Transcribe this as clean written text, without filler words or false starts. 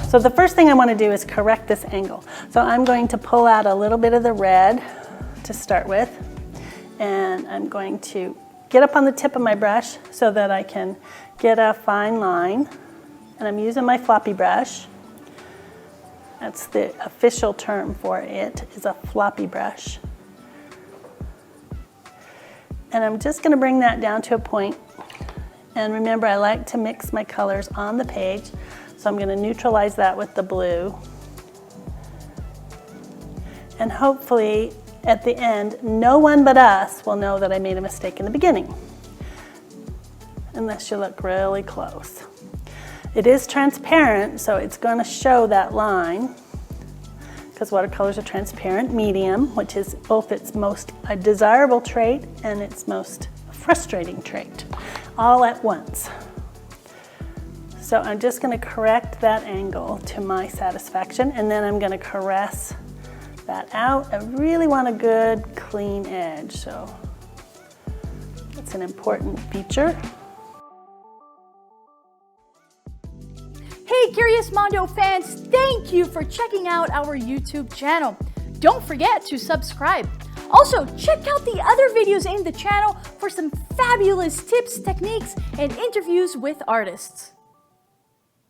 So the first thing I want to do is correct this angle. So I'm going to pull out a little bit of the red to start with, and I'm going to get up on the tip of my brush so that I can get a fine line. And I'm using my floppy brush. That's the official term for it, is a floppy brush. And I'm just going to bring that down to a point. And remember, I like to mix my colors on the page, so I'm going to neutralize that with the blue. And hopefully, at the end, no one but us will know that I made a mistake in the beginning, unless you look really close. It is transparent, so it's going to show that line, because watercolor is a transparent medium, which is both its most desirable trait and its most frustrating trait, all at once. So I'm just going to correct that angle to my satisfaction, and then I'm going to caress that out. I really want a good clean edge, so it's an important feature. Hey Curious Mondo fans, thank you for checking out our YouTube channel. Don't forget to subscribe. Also, check out the other videos in the channel for some fabulous tips, techniques, and interviews with artists.